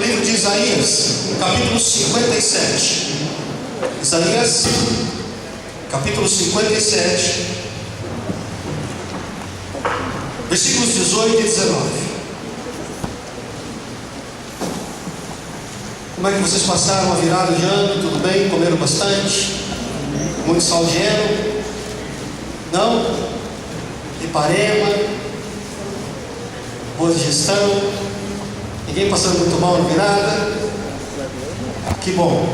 livro de Isaías, capítulo 57. Isaías, capítulo 57, versículos 18 e 19. Como é que vocês passaram a virada de ano? Tudo bem? Comeram bastante? Muito salgueiro? Não? Iparema? Boa digestão? Ninguém passando muito mal na virada? Que bom!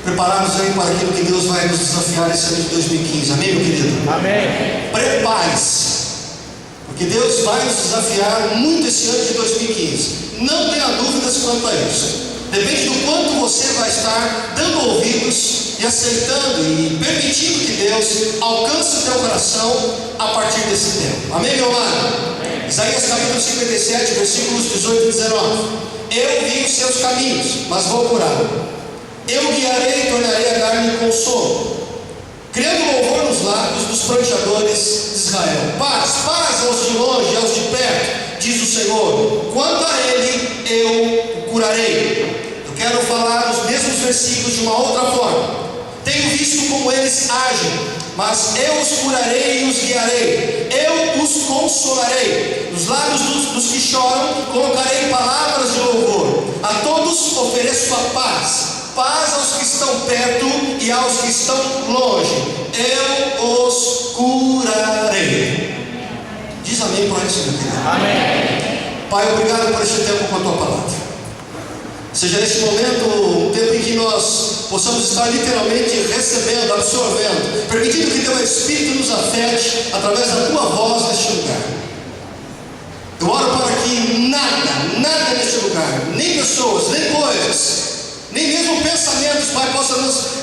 Preparados aí para aquilo que Deus vai nos desafiar esse ano de 2015. Amém, meu querido? Amém. Prepare-se, porque Deus vai nos desafiar muito esse ano de 2015. Não tenha dúvidas quanto a isso. Depende do quanto você vai estar dando ouvidos e aceitando e permitindo que Deus alcance o teu coração a partir desse tempo. Amém, meu amado? Amém. Isaías capítulo 57, versículos 18 e 19. Eu vi os seus caminhos, mas vou curá-lo. Eu guiarei e tornarei a dar-lhe consolo, criando louvor nos lábios dos pranteadores de Israel. Paz, paz aos de longe e aos de perto, diz o Senhor. Quanto a ele, eu o curarei. Eu quero falar os mesmos versículos de uma outra forma. Tenho visto como eles agem, mas eu os curarei e os guiarei. Eu os consolarei. Nos lábios dos que choram, colocarei palavras de louvor. A todos ofereço a paz. Paz aos que estão perto e aos que estão longe. Eu os curarei. Diz amém por isso, meu querido. Amém. Pai, obrigado por este tempo com a tua palavra. Seja este momento um tempo em que nós possamos estar literalmente recebendo, absorvendo, permitindo que teu Espírito nos afete através da tua voz neste lugar. Eu oro para que nada neste lugar, nem pessoas, nem coisas, nem mesmo pensamentos, Pai, possa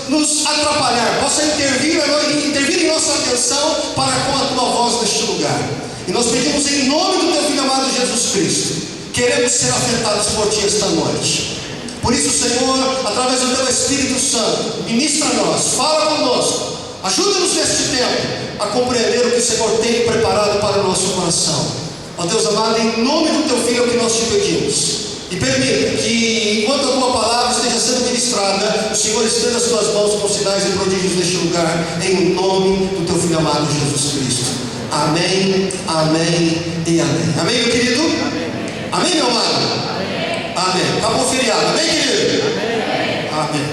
nos atrapalhar, possa intervir em nossa atenção para com a tua voz neste lugar. E nós pedimos em nome do teu Filho amado Jesus Cristo, queremos ser afetados por ti esta noite. Por isso, Senhor, através do teu Espírito Santo, ministra a nós, fala conosco, ajuda-nos neste tempo a compreender o que o Senhor tem preparado para o nosso coração. Ó Deus amado, em nome do teu Filho é o que nós te pedimos. E permita que, enquanto a tua palavra esteja sendo ministrada, o Senhor estenda as tuas mãos com sinais e prodígios neste lugar, em nome do teu Filho amado Jesus Cristo. Amém, amém e amém. Amém, meu querido? Amém, amém, meu amado? Amém. Amém. Acabou o feriado. Amém, querido? Amém. Amém.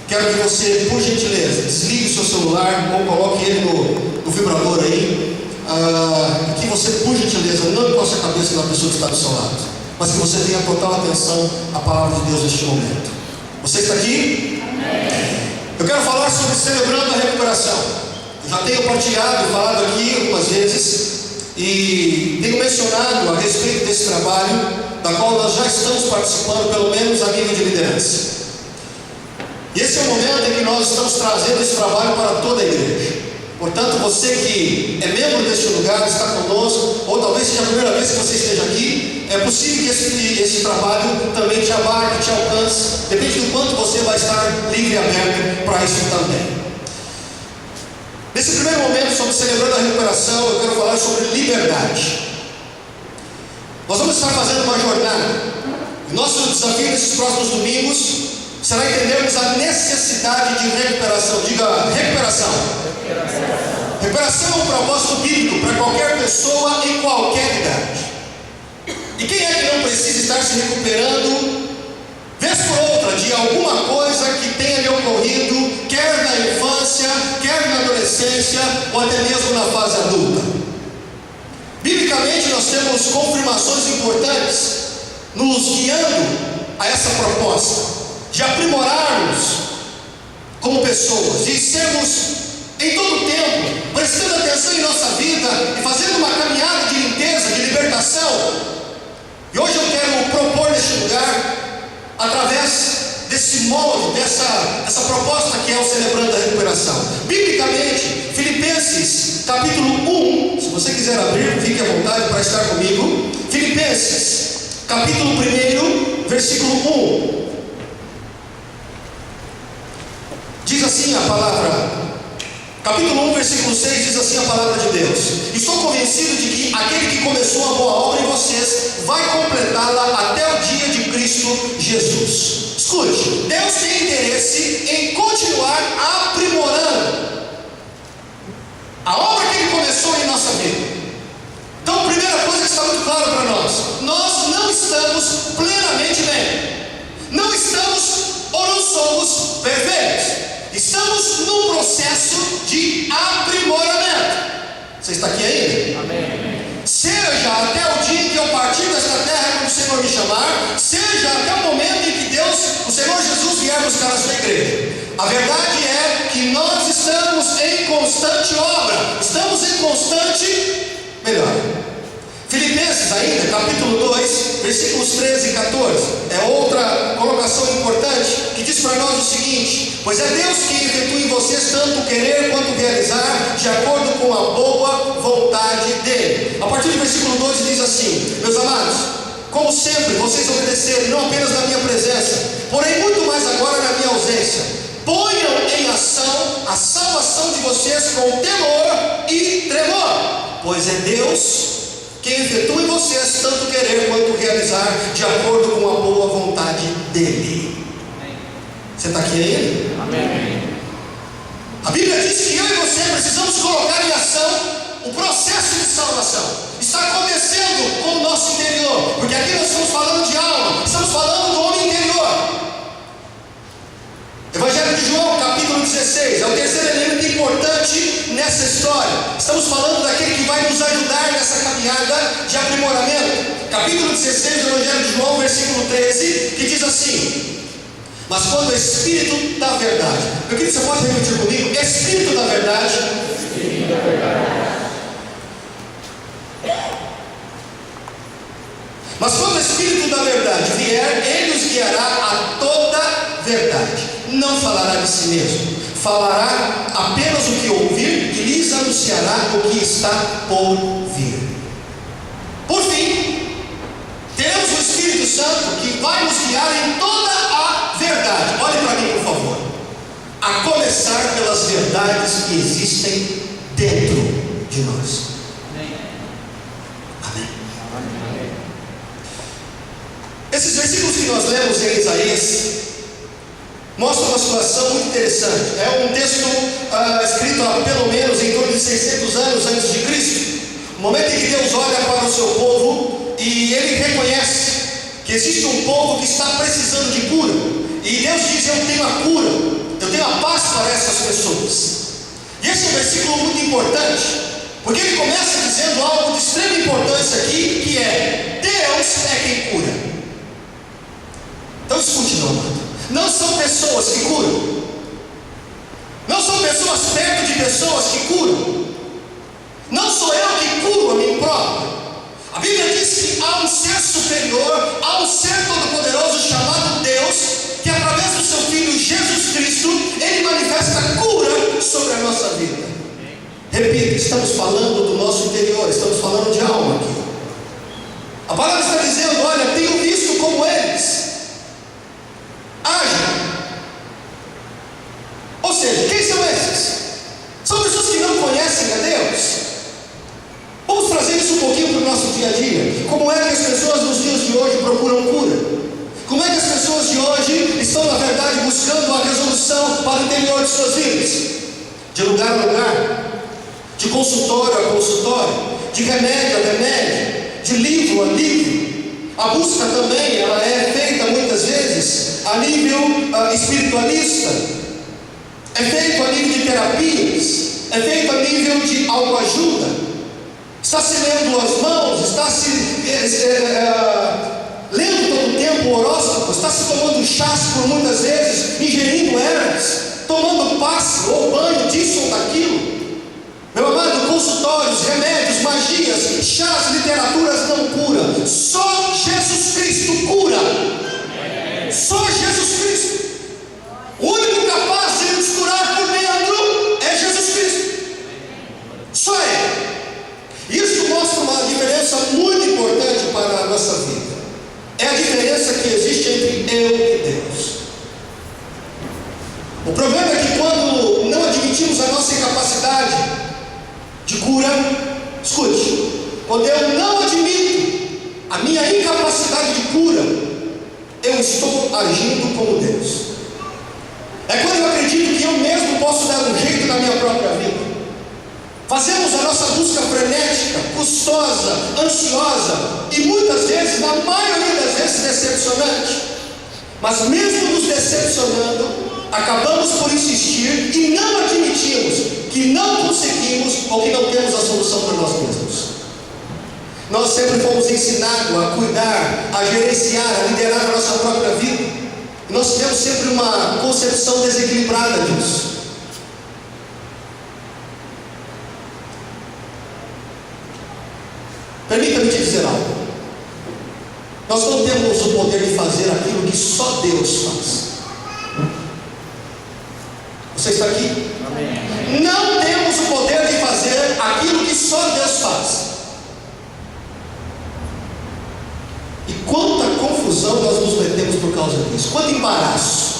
Quero que você, por gentileza, desligue o seu celular ou coloque ele no vibrador aí. Que você, por gentileza, não encoste a cabeça da pessoa que está do seu lado, mas que você tenha total atenção à palavra de Deus neste momento. Você está aqui? Amém. Eu quero falar sobre celebrando a recuperação. Eu já tenho partilhado e falado aqui algumas vezes e tenho mencionado a respeito desse trabalho, da qual nós já estamos participando, pelo menos a nível de liderança. E esse é o momento em que nós estamos trazendo esse trabalho para toda a igreja. Portanto, você que é membro deste lugar, está conosco, ou talvez seja a primeira vez que você esteja aqui, é possível que esse trabalho também te abarque, te alcance, depende do quanto você vai estar livre e aberto para isso também. Nesse primeiro momento, sobre celebrando a recuperação, eu quero falar sobre liberdade. Nós vamos estar fazendo uma jornada. Nosso desafio nesses próximos domingos será entendermos a necessidade de recuperação. Diga, recuperação. Recuperação é um propósito bíblico para qualquer pessoa em qualquer idade. E quem é que não precisa estar se recuperando vez por outra de alguma coisa que tenha lhe ocorrido, quer na infância, quer na adolescência ou até mesmo na fase adulta? Biblicamente nós temos confirmações importantes nos guiando a essa proposta de aprimorarmos como pessoas, de sermos em todo o tempo prestando atenção em nossa vida e fazendo uma caminhada de limpeza, de libertação. E hoje eu quero propor neste lugar, através desse molde, dessa proposta que é o Celebrando a Recuperação. Biblicamente, Filipenses capítulo 1, se você quiser abrir, fique à vontade para estar comigo. Filipenses capítulo 1, versículo 1. Diz assim a palavra, capítulo 1, versículo 6, diz assim a palavra de Deus: estou convencido de que aquele que começou a boa obra em vocês vai completá-la até o dia de Cristo Cristo Jesus. Escute, Deus tem interesse em continuar aprimorando a obra que Ele começou em nossa vida. Então, a primeira coisa que está muito clara para nós: nós não estamos plenamente bem, não estamos ou não somos perfeitos, estamos num processo de aprimoramento. Você está aqui ainda? Amém. Seja até o dia em que eu partir desta terra, quando o Senhor me chamar, seja até o momento em que Deus, o Senhor Jesus, vier buscar a sua igreja. A verdade é que nós estamos em constante obra, estamos em constante melhora. Filipenses ainda, capítulo 2, versículos 13 e 14, é outra colocação importante, que diz para nós o seguinte: pois é Deus que efetua em vocês tanto querer quanto realizar, de acordo com a boa vontade dele. A partir do versículo 12 diz assim: meus amados, como sempre vocês obedeceram, não apenas na minha presença, porém muito mais agora na minha ausência, ponham em ação a salvação de vocês com temor e tremor, pois é Deus quem efetua em vocês tanto querer quanto realizar, de acordo com a boa vontade dele. Você está aqui ainda? Amém. A Bíblia diz que eu e você precisamos colocar em ação o processo de salvação. Está acontecendo com o nosso interior, porque aqui nós estamos falando de alma, estamos falando do homem interior. Evangelho de João, capítulo 16, é o terceiro elemento importante nessa história. Estamos falando daquele que vai nos ajudar nessa caminhada de aprimoramento. Capítulo 16 do Evangelho de João, versículo 13, que diz assim: mas quando o Espírito da verdade, meu querido, você pode repetir comigo? Espírito da verdade. Espírito da verdade. Mas quando o Espírito da verdade vier, Ele os guiará a toda verdade. Não falará de si mesmo, falará apenas o que ouvir e lhes anunciará o que está por vir. Por fim, temos o Espírito Santo que vai nos guiar em toda a verdade. Olhe para mim, por favor. A começar pelas verdades que existem dentro de nós. Amém. Esses versículos que nós lemos em Isaías mostram uma situação muito interessante. É um texto escrito há pelo menos em torno de 600 anos antes de Cristo. O momento em que Deus olha para o seu povo e Ele reconhece que existe um povo que está precisando de cura. E Deus diz: eu tenho a cura, eu tenho a paz para essas pessoas. E esse é um versículo muito importante, porque ele começa dizendo algo de extrema importância aqui, que é: Deus é quem cura. Então escute, meu amado. Não são pessoas que curam, não são pessoas perto de pessoas que curam, não sou eu que curo a mim próprio. A Bíblia diz que há um ser superior, há um ser todo-poderoso chamado Deus, que através do seu Filho Jesus Cristo, Ele manifesta cura sobre a nossa vida. Repita, estamos falando do nosso interior, estamos falando de alma aqui. A palavra está dizendo: olha, tenho visto como eles agem. Ou seja, quem são esses? São pessoas que não conhecem a Deus. Vamos trazer isso um pouquinho para o nosso dia a dia. Como é que as pessoas nos dias de hoje procuram cura? Como é que as pessoas de hoje estão, na verdade, buscando a resolução para o interior de suas vidas? De lugar a lugar, de consultório a consultório, de remédio a remédio, de livro a livro. A busca também, ela é feita muitas vezes a nível espiritualista, é feito a nível de terapias, é feito a nível de autoajuda. Está se lendo as mãos, está se lendo todo o tempo o horóscopo, está se tomando chás por muitas vezes, ingerindo ervas, tomando passe ou banho disso ou daquilo. Meu amado, consultórios, remédios, magias, chás, literaturas não curam. Só Jesus Cristo cura. Só Jesus Cristo. O único capaz de nos curar por dentro é Jesus Cristo. Só Ele. Isso mostra uma diferença muito importante para a nossa vida. É a diferença que existe entre eu e Deus. O problema é que quando não admitimos a nossa incapacidade de cura, escute, quando eu não admito a minha incapacidade de cura, estou agindo como Deus. É quando eu acredito que eu mesmo posso dar um jeito na minha própria vida. Fazemos a nossa busca frenética, custosa, ansiosa e muitas vezes, na maioria das vezes, decepcionante. Mas mesmo nos decepcionando, acabamos por insistir e não admitimos que não conseguimos ou que não temos a solução para nós mesmos. Nós sempre fomos ensinados a cuidar, a gerenciar, a liderar a nossa própria vida. E nós temos sempre uma concepção desequilibrada disso. Permita-me te dizer algo. Nós não temos o poder de fazer aquilo que só Deus faz. Você está aqui? Amém. Não temos o poder de fazer aquilo que só Deus faz. E quanta confusão nós nos metemos por causa disso, quanto embaraço.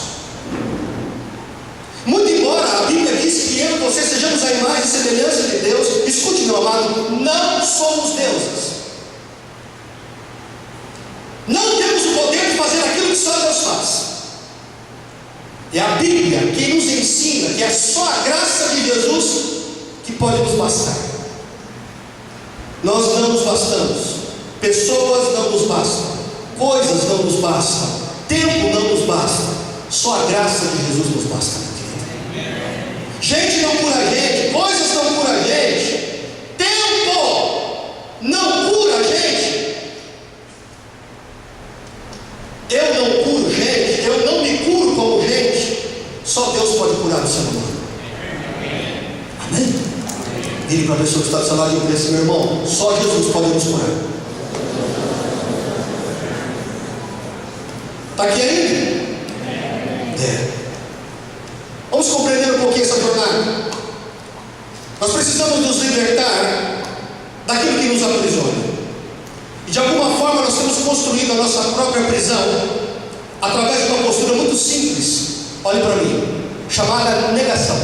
Muito embora a Bíblia diz que eu e você sejamos a imagem e semelhança de Deus, escute, meu amado, não somos deuses. Não temos o poder de fazer aquilo que só Deus faz. É a Bíblia que nos ensina que é só a graça de Jesus que pode nos bastar. Nós não nos bastamos. Pessoas não nos bastam, coisas não nos bastam, tempo não nos basta, só a graça de Jesus nos basta. Gente não cura a gente, coisas não cura a gente, tempo não cura a gente. Eu não curo gente, eu não me curo como gente, só Deus pode curar o ser humano. Amém? Vire para a pessoa que está do seu lado e diga assim: meu irmão, só Jesus pode nos curar. Está aqui ainda? É. Vamos compreender um pouquinho essa jornada. Nós precisamos nos libertar daquilo que nos aprisiona. E de alguma forma nós temos construído a nossa própria prisão através de uma postura muito simples, olhe para mim, chamada negação.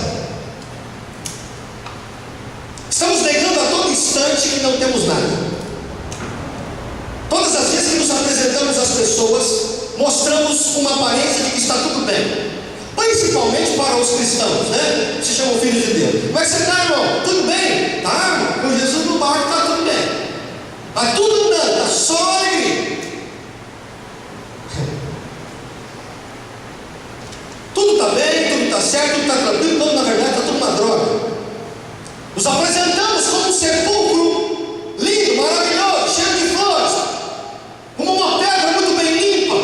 Estamos negando a todo instante que não temos nada. Todas as vezes que nos apresentamos às pessoas, mostramos uma aparência de que está tudo bem, principalmente para os cristãos, né? Se chamam filhos de Deus. Como é que você está, irmão? Tudo bem? Tá, irmão? Com Jesus no barco está tudo bem. Está tudo andando, está só alegria. Tudo está bem, tudo está certo, tudo está tranquilo, tudo na verdade está tudo uma droga. Nos apresentamos como um sepulcro lindo, maravilhoso, cheio de flores, como uma pedra muito bem limpa,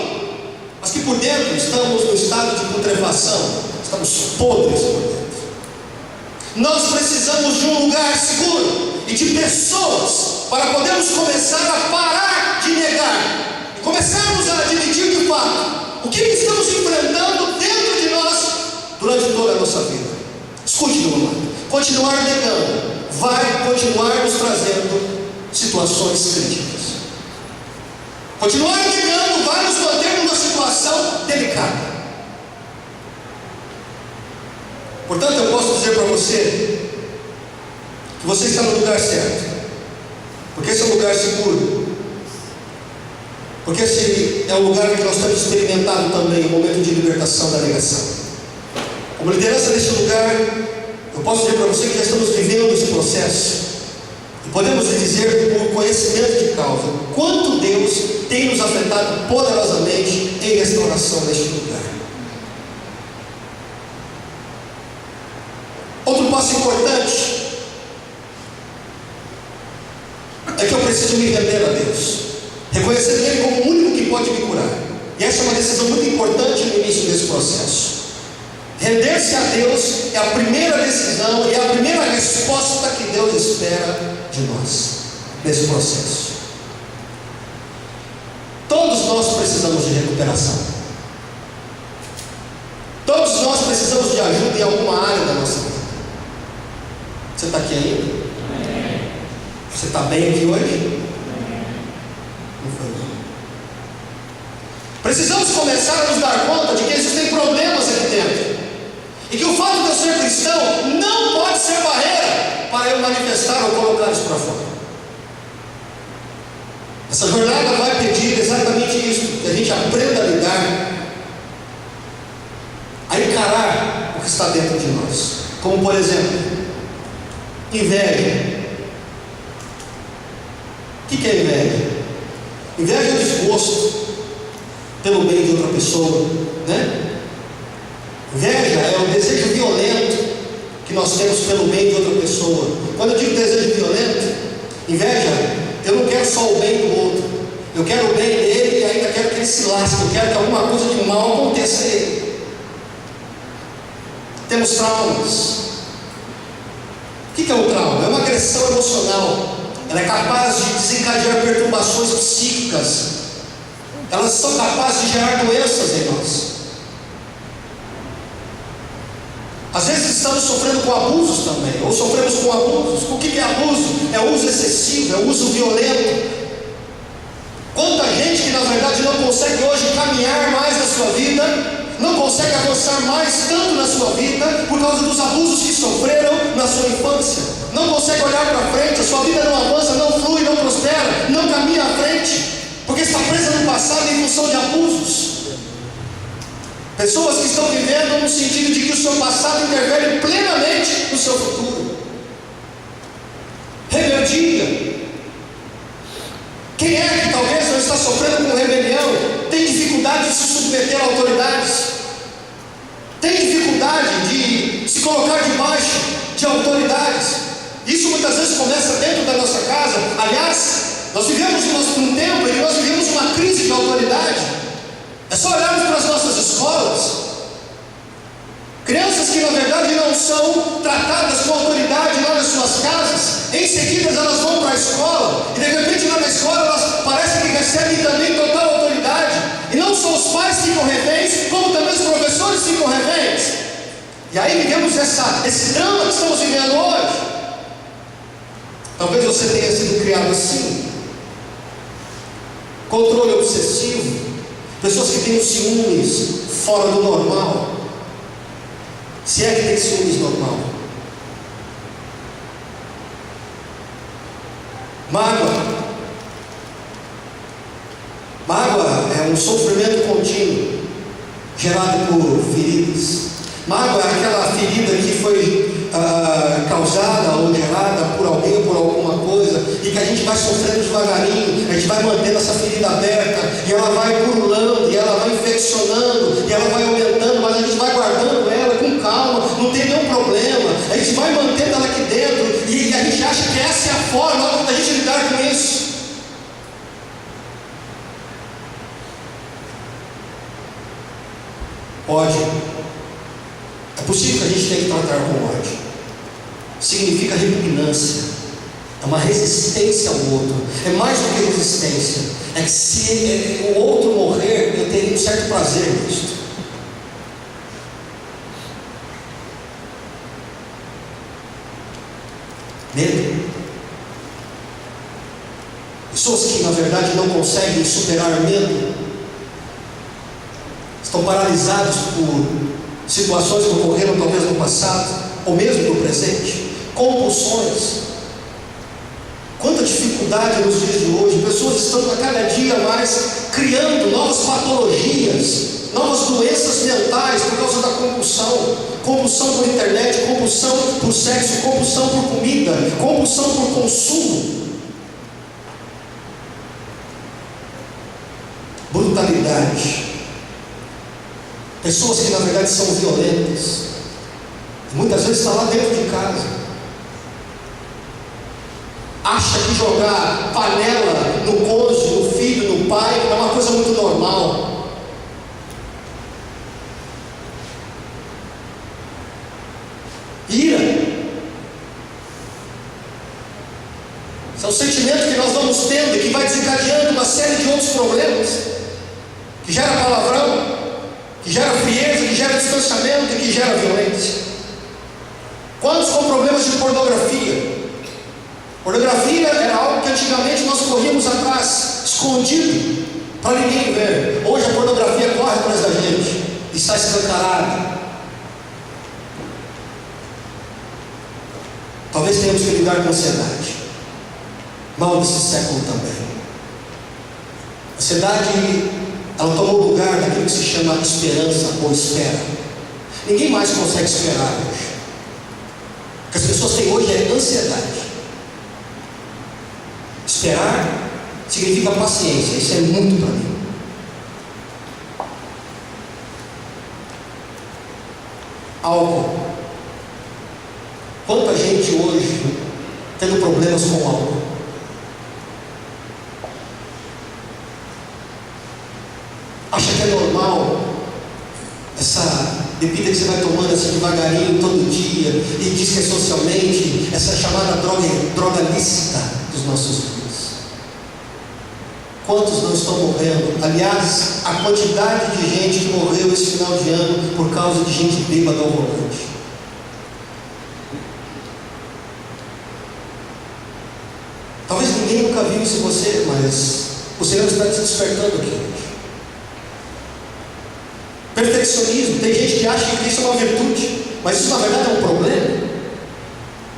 mas que por dentro estamos no estado de putrefação, estamos podres por dentro. Nós precisamos de um lugar seguro e de pessoas para podermos começar a parar de negar e começarmos a admitir de fato o que estamos enfrentando dentro de nós durante toda a nossa vida. Escute, meu amado, continuar negando vai continuar nos trazendo situações críticas. Continuar negando vai nos manter numa situação delicada. Portanto, eu posso dizer para você que você está no lugar certo, porque esse é um lugar seguro, porque esse é um lugar que nós temos experimentado também o momento de libertação da negação. Como liderança deste lugar, eu posso dizer para você que já estamos vivendo esse processo e podemos dizer por conhecimento de causa quanto Deus tem nos afetado poderosamente em restauração deste lugar. Outro passo importante é que eu preciso me render a Deus, reconhecendo Ele como o único que pode me curar. E essa é uma decisão muito importante no início desse processo. Render-se a Deus é a primeira decisão e é a primeira resposta que Deus espera de nós nesse processo. Todos nós precisamos de recuperação. Todos nós precisamos de ajuda em alguma área da nossa vida. Você está aqui ainda? Você está bem aqui hoje? Não foi não. Precisamos começar a nos dar conta de que existem problemas aqui dentro e que o fato de eu ser cristão não pode ser barreira para eu manifestar ou colocar isso para fora. Essa jornada vai pedir exatamente isso, que a gente aprenda a lidar que está dentro de nós. Como por exemplo, inveja. O que é inveja? Inveja é o desgosto pelo bem de outra pessoa, né? Inveja é o desejo violento que nós temos pelo bem de outra pessoa. Quando eu digo desejo violento, inveja, eu não quero só o bem do outro, eu quero o bem dele e ainda quero que ele se lasque, eu quero que alguma coisa de mal aconteça a ele. Temos traumas. O que é um trauma? É uma agressão emocional. Ela é capaz de desencadear perturbações psíquicas. Elas são capazes de gerar doenças em nós. Às vezes estamos sofrendo com abusos também, ou sofremos com abusos. O que é abuso? É o uso excessivo, é o uso violento. Quanta gente que na verdade não consegue hoje caminhar mais na sua vida, não consegue avançar mais tanto na sua vida, por causa dos abusos que sofreram na sua infância. Não consegue olhar para frente, a sua vida não avança, não flui, não prospera, não caminha à frente, porque está presa no passado em função de abusos. Pessoas que estão vivendo no sentido de que o seu passado interfere plenamente no seu futuro. Rebeldia. Quem é que talvez não está sofrendo com rebelião, tem dificuldade de se submeter a autoridades, tem dificuldade de se colocar debaixo de autoridades? Isso muitas vezes começa dentro da nossa casa. Aliás, nós vivemos um tempo em que nós vivemos uma crise de autoridade. É só olharmos para as nossas escolas. Crianças que na verdade não são tratadas com autoridade lá nas suas casas, em seguida elas vão para a escola, e de repente lá na escola elas parecem que recebem também total autoridade. E não só os pais ficam reféns, como também os professores ficam reféns. E aí vivemos esse drama que estamos vivendo hoje. Talvez você tenha sido criado assim. Controle obsessivo. Pessoas que têm ciúmes fora do normal. Se é que tem ciúmes normal. Mágoa. Mágoa é um sofrimento contínuo, gerado por feridas. Mágoa é aquela ferida que foi causada ou gerada por alguém ou por alguma coisa, e que a gente vai sofrendo devagarinho, a gente vai mantendo essa ferida aberta, e ela vai pululando, e ela vai infeccionando, e ela vai aumentando, mas a gente vai guardando ela com calma, não tem nenhum problema, a gente vai mantendo ela aqui dentro, e a gente acha que essa é a forma da gente lidar com isso. Ódio. É possível que a gente tenha que tratar com ódio. Significa repugnância, é uma resistência ao outro. É mais do que resistência, é que se o outro morrer, eu teria um certo prazer nisso. Medo. Pessoas que na verdade não conseguem superar medo, estão paralisados por situações que ocorreram talvez no passado, ou mesmo no presente. Compulsões. Quanta dificuldade nos dias de hoje. Pessoas estão a cada dia mais criando novas patologias, novas doenças mentais por causa da compulsão. Compulsão por internet, compulsão por sexo, compulsão por comida, compulsão por consumo. Brutalidade. Pessoas que na verdade são violentas, muitas vezes estão lá dentro de casa, acha que jogar panela no cônjuge, no filho, no pai é uma coisa muito normal. Ira. Esse é um sentimento que nós vamos tendo e que vai desencadeando uma série de outros problemas, que gera palavrão, que gera frieza, que gera distanciamento e que gera violência. Quantos com problemas de pornografia? Pornografia era algo que antigamente nós corríamos atrás, escondido, para ninguém ver. Hoje a pornografia corre atrás da gente, está escancarada. Talvez tenhamos que lidar com ansiedade, mal desse século também. A ansiedade, ela tomou lugar daquilo que se chama esperança ou espera. Ninguém mais consegue esperar hoje. O que as pessoas têm hoje é ansiedade. Esperar significa paciência. Isso é muito para mim. Álcool. Quanta gente hoje tendo problemas com álcool. Acha que é normal essa bebida que você vai tomando assim devagarinho todo dia, e diz que é socialmente essa chamada droga lícita dos nossos dias. Quantos não estão morrendo? Aliás, a quantidade de gente que morreu esse final de ano por causa de gente bêbada ao volante. Talvez ninguém nunca viu isso em você, mas o Senhor está te despertando aqui hoje. Perfeccionismo. Tem gente que acha que isso é uma virtude, mas isso na verdade é um problema.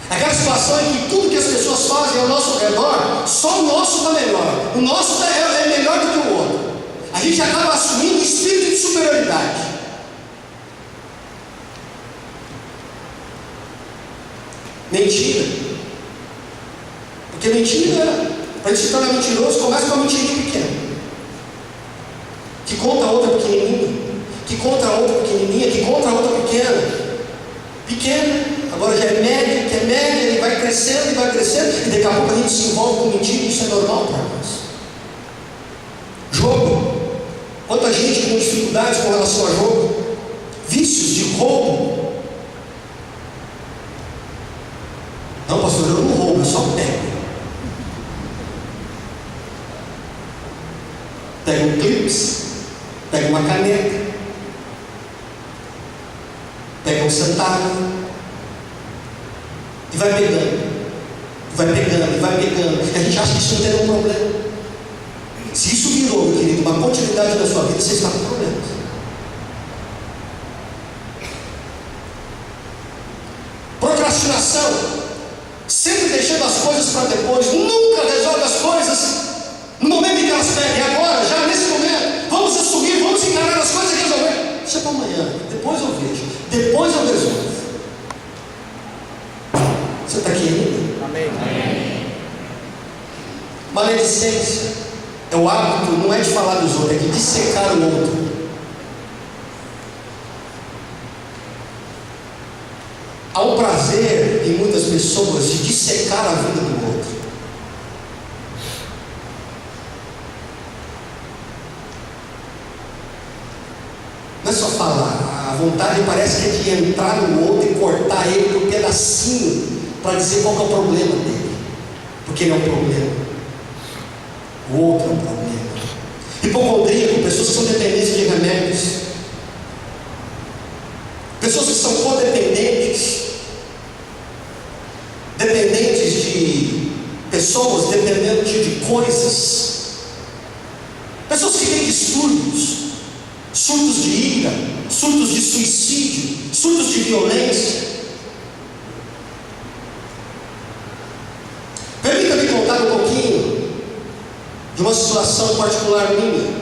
Aquela situação em que tudo que as pessoas fazem ao nosso redor, só o nosso está melhor. O nosso é melhor do que o outro. A gente acaba assumindo um espírito de superioridade. Mentira. Porque mentira, para gente se tornar mentiroso, começa com uma mentirinha pequena, que conta a outra pequenininha, que conta a outra pequenininha, que conta a outra pequena, agora já é média, que é média, e vai crescendo, e daqui a pouco a gente se envolve com mentira, e isso é normal para nós. Jogo. Quanta gente com dificuldades com relação a jogo, vícios de roubo. Não, pastor, eu não roubo, eu só pego. Pega um clips, pega uma caneta, pega um centavo e vai pegando. E a gente acha que isso não tem nenhum problema. Se isso virou, meu querido, uma continuidade da sua vida, você está com problemas. Procrastinação, sempre deixando as coisas para depois, nunca resolve as coisas no momento em que elas pedem. Agora, já nesse momento, vamos assumir, vamos encarar as coisas e resolver. Isso é para amanhã, depois eu vejo, depois eu resolvo. Você está aqui ainda? Amém. Maledicência é o hábito, não é de falar dos outros, é de dissecar o outro. Há um prazer em muitas pessoas de dissecar a vida do outro. Não é só falar, a vontade parece que é de entrar no outro e cortar ele por pedacinho, para dizer qual que é o problema dele, porque ele é um problema, o outro é um problema. Hipocondríaco, pessoas que são dependentes de remédios, pessoas que são codependentes, dependentes de pessoas, dependentes de coisas, pessoas que têm distúrbios, surtos de ira, surtos de suicídio, surtos de violência. Permita-me contar um pouquinho de uma situação particular minha.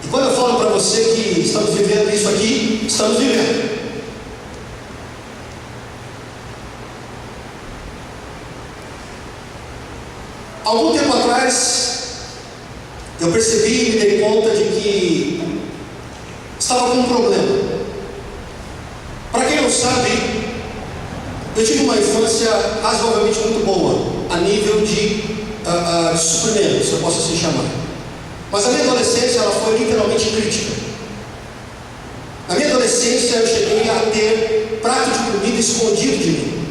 E quando eu falo para você que estamos vivendo isso aqui, estamos vivendo. Algum tempo atrás, eu percebi e me dei conta de que estava com um problema. Para quem não sabe, eu tive uma infância razoavelmente muito boa, a nível de suprimento, se eu posso assim chamar. Mas a minha adolescência, ela foi literalmente crítica. Na minha adolescência, eu cheguei a ter prato de comida escondido de mim.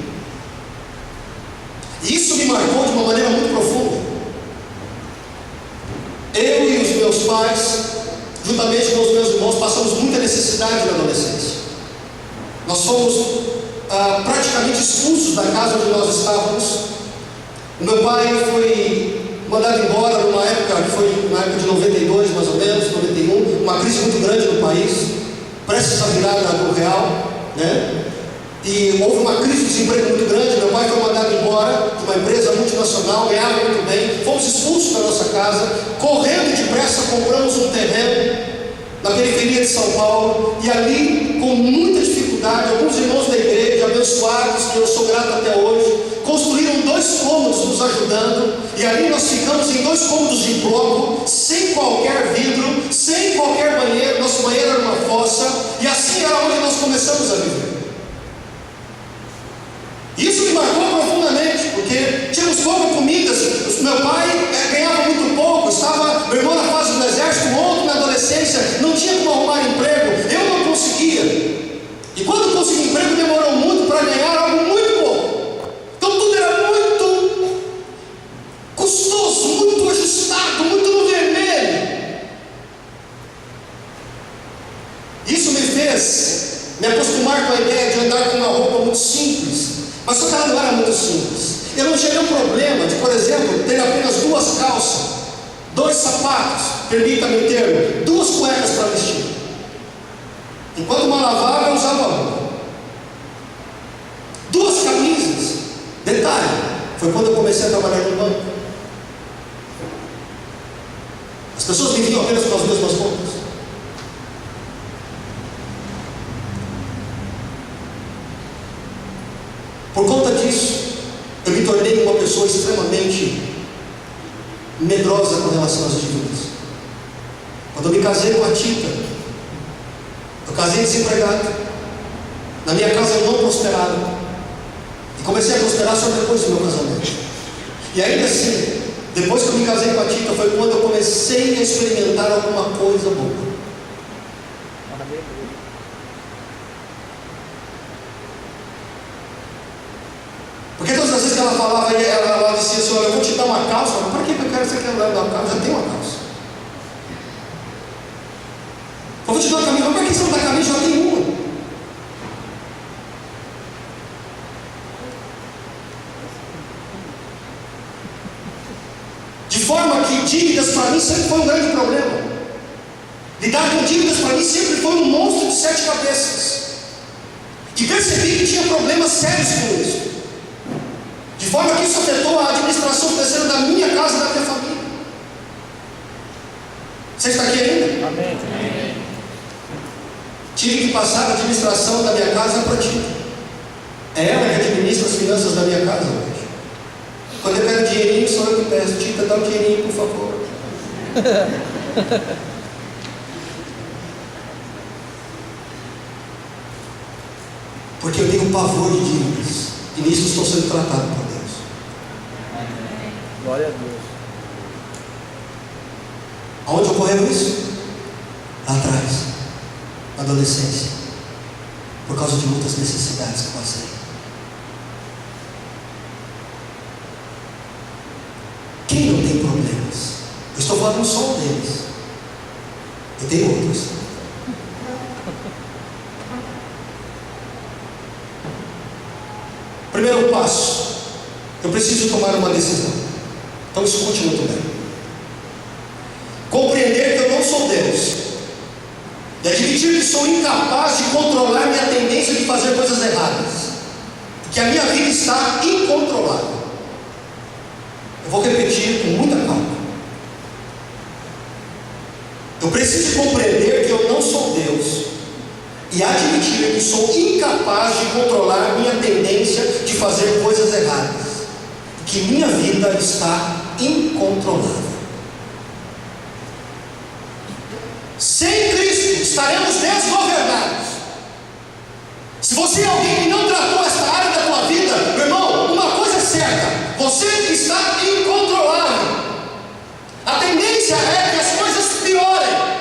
E isso me marcou de uma maneira muito profunda. Eu e os meus pais, juntamente com os meus irmãos, passamos muita necessidade na adolescência. Nós fomos praticamente expulsos da casa onde nós estávamos. O meu pai foi mandado embora numa época, que foi na época de 92, mais ou menos, 91, uma crise muito grande no país, prestes a virada do real, né? E houve uma crise de desemprego muito grande. Meu pai foi mandado embora de uma empresa multinacional, ganhava muito bem. Fomos expulsos da nossa casa, correndo depressa, compramos um terreno na periferia de São Paulo, e ali, com muita dificuldade, alguns irmãos da igreja, abençoados, que eu sou grato até hoje, construíram 2 cômodos nos ajudando, e ali nós ficamos em 2 cômodos de bloco, sem qualquer vidro, sem qualquer banheiro. Nosso banheiro era uma fossa, e assim era onde nós começamos a viver. Isso me marcou profundamente, porque tínhamos pouca comida. Meu pai ganhava muito pouco, meu irmão na fase do exército, o outro na adolescência, não tinha como arrumar emprego, eu não conseguia. E quando consegui emprego, demorou muito para ganhar algo muito pouco. Então tudo era muito custoso, muito ajustado, muito no vermelho. Isso me fez me acostumar com a ideia de andar com uma roupa muito simples. Mas só que ela não era muito simples. Eu não tinha nenhum problema de, por exemplo, ter apenas 2 calças, 2 sapatos, permita-me o termo, 2 cuecas para vestir. Enquanto uma lavava, eu usava uma. 2 camisas. Detalhe, foi quando eu comecei a trabalhar no banco. As pessoas me viam apenas com as mesmas roupas. Por conta disso, eu me tornei uma pessoa extremamente medrosa com relação às dívidas. Quando eu me casei com a Tita, eu casei desempregado. Na minha casa eu não prosperava. E comecei a prosperar só depois do meu casamento. E ainda assim, depois que eu me casei com a Tita, foi quando eu comecei a experimentar alguma coisa boa. Porque todas as vezes que ela falava, ela dizia assim: olha, eu vou te dar uma calça. Mas para que eu quero você quer dar uma calça? Já tem uma calça. Eu vou te dar uma camisa. Mas para que você não dá camisa? Já tem uma. De forma que dívidas para mim sempre foi um grande problema. Lidar com dívidas para mim sempre foi um monstro de 7 cabeças. E percebi que tinha problemas sérios com isso. De forma que isso afetou a administração financeira da minha casa e da minha família. Você está aqui ainda? Amém. Tive que passar a administração da minha casa para ti. É ela que administra as finanças da minha casa hoje. Quando eu quero dinheirinho, só eu que peço: Tita, dá um dinheirinho, por favor. Porque eu tenho pavor de dívidas. E nisso estou sendo tratado por Deus. Glória a Deus. Aonde ocorreu isso? Lá atrás, na adolescência, por causa de muitas necessidades que passei. Quem não tem problemas? Eu estou falando só um deles. Eu tenho outros. Primeiro passo: eu preciso tomar uma decisão. Então escute muito bem. Compreender que eu não sou Deus, e admitir que sou incapaz de controlar minha tendência de fazer coisas erradas, que a minha vida está incontrolável. Eu vou repetir com muita calma. Eu preciso compreender que eu não sou Deus, e admitir que sou incapaz de controlar minha tendência de fazer coisas erradas, que minha vida está incontrolável. Sem Cristo estaremos desgovernados. Se você é alguém que não tratou essa área da tua vida, meu irmão, uma coisa é certa: você está incontrolável. A tendência é que as coisas piorem.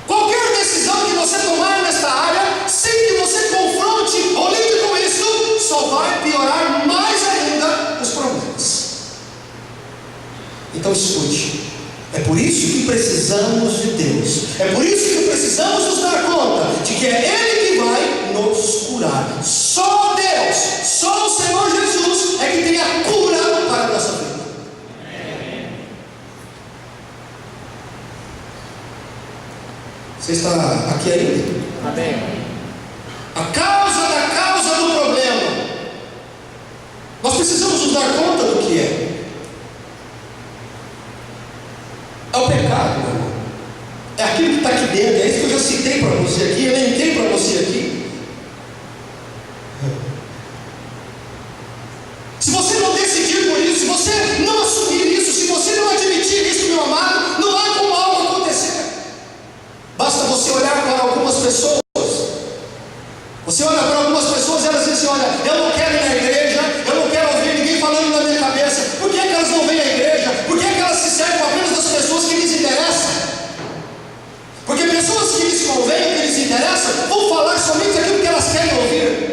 Qualquer decisão que você tomar nesta área, sem que você confronte ou lide com isso, só vai piorar mais ainda os problemas. Então escute: é por isso que precisamos de Deus, é por isso que precisamos nos dar conta de que é Ele que vai nos curar. Só Deus, só o Senhor Jesus é que tem a cura para a nossa vida. Você está aqui ainda? Amém. A causa da causa do problema, nós precisamos nos dar conta do que é. A aquilo que está aqui dentro, é isso que eu já citei para você aqui, elenquei para você aqui. Se você não decidir por isso, se você não assumir isso, se você não admitir isso, meu amado, não há como algo acontecer. Basta você olhar para algumas pessoas. Você olha para algumas pessoas e elas dizem: olha, eu não quero ir na igreja, eu não quero ouvir ninguém falando na minha cabeça. Por que é que elas não vêm à igreja? Por que é que elas se servem apenas das pessoas que lhes interessam? Porque pessoas que lhes convêm, que lhes interessam, vão falar somente aquilo que elas querem ouvir.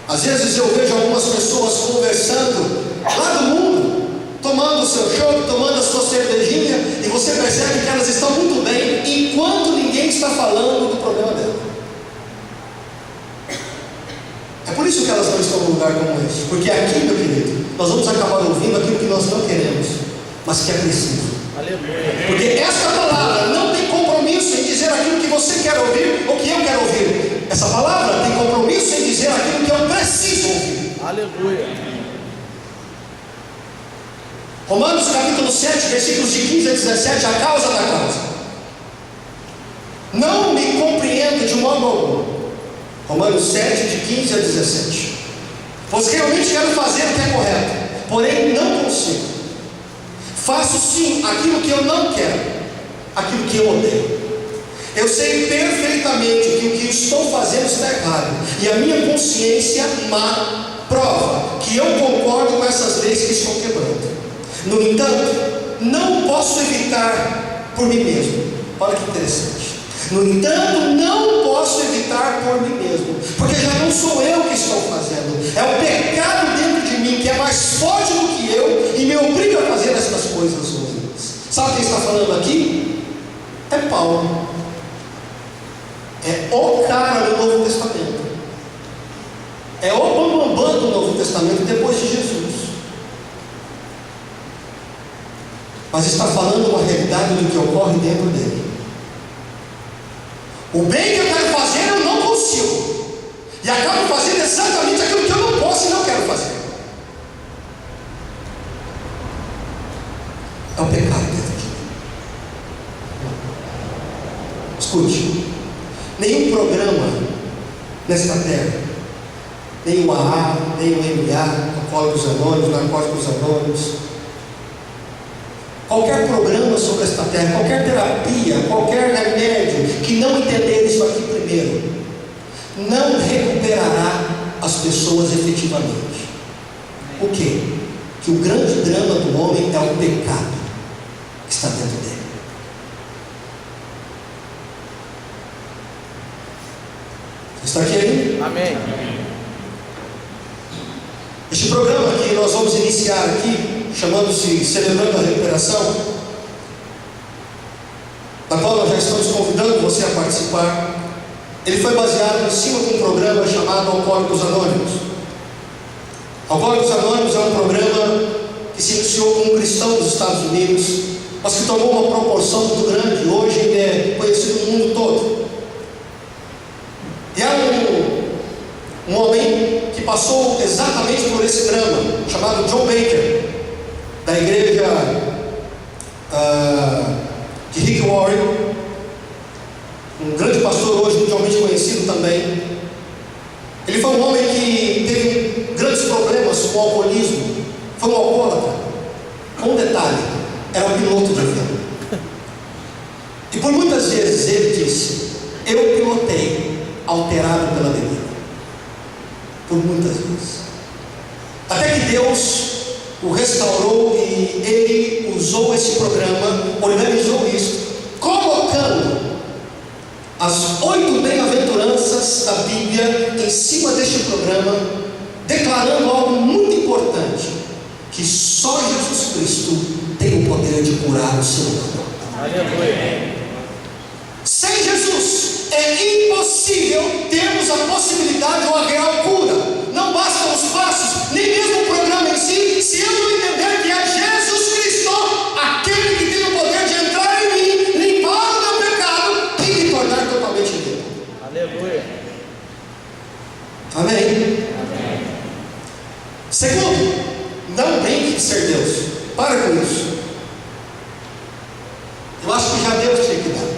Às vezes eu vejo algumas pessoas conversando lá do mundo, tomando o seu chopp, tomando a sua cervejinha, e você percebe que elas estão muito bem, enquanto ninguém está falando do problema dela. É por isso que elas não estão num lugar como esse, porque aqui, meu querido, nós vamos acabar ouvindo aquilo que nós não queremos, mas que é preciso. Porque esta palavra não tem compromisso em dizer aquilo que você quer ouvir ou que eu quero ouvir. Essa palavra tem compromisso em dizer aquilo que eu preciso ouvir. Aleluia. Romanos capítulo 7, versículos de 15 a 17, a causa da causa. Não me compreendo de modo algum. Romanos 7, de 15 a 17. Pois realmente quero fazer o que é correto, porém não consigo. Faço sim aquilo que eu não quero, aquilo que eu odeio. Eu sei perfeitamente que o que estou fazendo está errado, e a minha consciência má prova que eu concordo com essas leis que estou quebrando. No entanto, não posso evitar por mim mesmo. Olha que interessante. No entanto, não posso evitar por mim mesmo, porque já não sou eu que estou fazendo, é o pecado dentro de mim que é mais forte do que eu e me obriga a fazer essas coisas ruins. Sabe quem está falando aqui? É Paulo. É o cara do Novo Testamento. É o bambambam do Novo Testamento depois de Jesus. Mas está falando uma realidade do que ocorre dentro dele. O bem que eu quero fazer eu não consigo, e acabo fazendo exatamente aquilo que eu não posso e não quero fazer. É o pecado dentro de mim. Escute, nenhum programa nesta terra, nem o AA, nem o MA, Alcoólicos Anônimos, Narcóticos Anônimos, qualquer programa sobre esta terra, qualquer terapia, qualquer remédio que não entender isso aqui primeiro, não recuperará as pessoas efetivamente. O quê? Que o grande drama do homem é o pecado que está dentro dele. Está aqui aí? Amém. Este programa que nós vamos iniciar aqui, chamando-se Celebrando a Recuperação, da qual nós já estamos convidando você a participar, ele foi baseado em cima de um programa chamado Alcoólicos Anônimos. Alcoólicos Anônimos é um programa que se iniciou com um cristão dos Estados Unidos, mas que tomou uma proporção muito grande, hoje ele é conhecido no mundo todo. E é um homem que passou exatamente por esse drama, chamado John Baker, da igreja de Rick Warren, um grande pastor hoje mundialmente conhecido também. Ele foi um homem que teve grandes problemas com o alcoolismo, foi um alcoólatra. Um detalhe, era um piloto de avião. E por muitas vezes ele disse: eu pilotei alterado pela bebida. Por muitas vezes. Até que Deus o restaurou e ele usou esse programa, organizou isso, colocando as 8 bem-aventuranças da Bíblia em cima deste programa, declarando algo muito importante: que só Jesus Cristo tem o poder de curar o ser humano. Aleluia. Sem Jesus é impossível termos a possibilidade de uma real cura. Não bastam os passos, nem mesmo o programa em si, se eu não entender que é Jesus Cristo aquele que tem o poder de entrar em mim, limpar o meu pecado e me tornar totalmente limpo. Aleluia. Amém? Segundo, Não brinque de ser Deus. Para com isso. Eu acho que já Deus tinha que dar.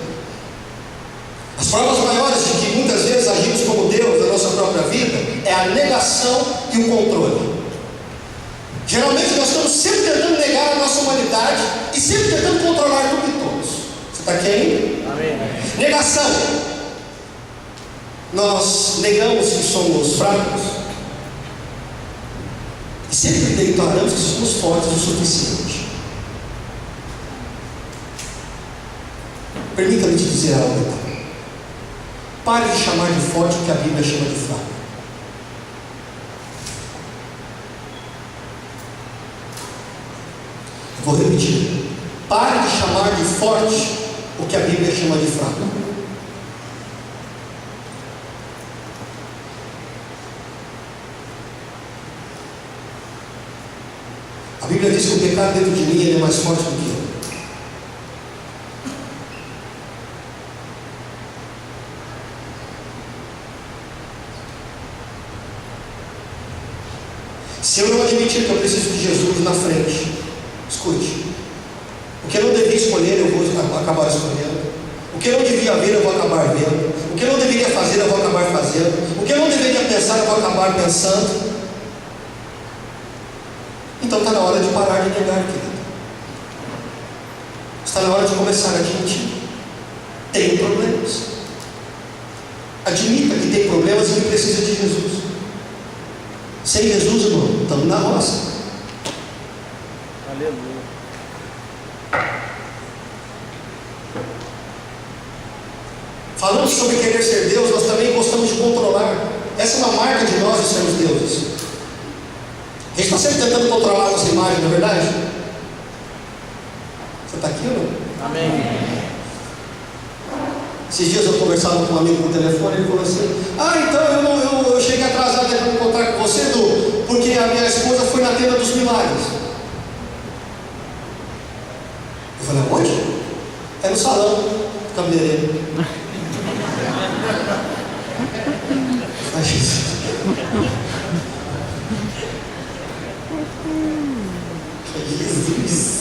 As provas maiores de que muitas vezes agimos como Deus na nossa própria vida é a negação e o controle. Geralmente nós estamos sempre tentando negar a nossa humanidade e sempre tentando controlar tudo e todos. Você está aqui ainda? Amém. Negação. Nós negamos que somos fracos e sempre declaramos que somos fortes o suficiente. Permita-me te dizer algo. Pare de chamar de forte o que a Bíblia chama de fraco. Vou repetir. Pare de chamar de forte o que a Bíblia chama de fraco. A Bíblia diz que o pecado dentro de mim ele é mais forte do que eu. Se eu não admitir que eu preciso de Jesus na frente, escute, o que eu não devia escolher, eu vou acabar escolhendo. O que eu não devia ver, eu vou acabar vendo. O que eu não deveria fazer, eu vou acabar fazendo. O que eu não deveria pensar, eu vou acabar pensando. Então está na hora de parar de negar, querido. Está na hora de começar a admitir. Tenho problemas. Admita que tem problemas e que precisa de Jesus. Sem Jesus, irmão, estamos na roça. Aleluia. Falando sobre querer ser Deus, nós também gostamos de controlar. Essa é uma marca de nós de sermos deuses. A gente está sempre tentando controlar a nossa imagem, não é verdade? Você está aqui ou não? Amém. Esses dias eu conversava com um amigo no telefone, ele falou assim: então eu cheguei atrasado para encontrar com você, Du, porque a minha esposa foi na tenda dos milagres. Eu falei: onde? É no salão do cabeleireiro. Ai, Jesus. Jesus.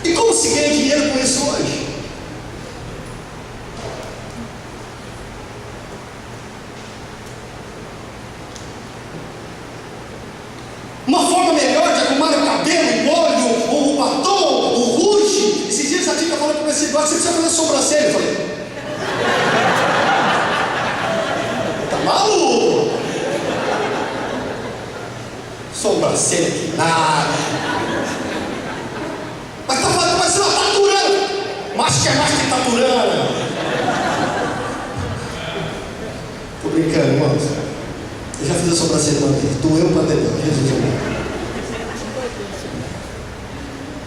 E como se ganha dinheiro com isso hoje? Uma forma melhor de arrumar o cabelo, o olho, o batom, o rouge. Esses dias a Dica falou para mim assim: você precisa fazer sobrancelha. Eu falei: tá maluco? Sobrancelha que nada. Mas tá falando, vai ser uma taturana. Mas que é mais que taturana. Tô brincando, irmãos. Eu já fiz a sobrancelha uma vez. Doeu pra Deus. Jesus amor.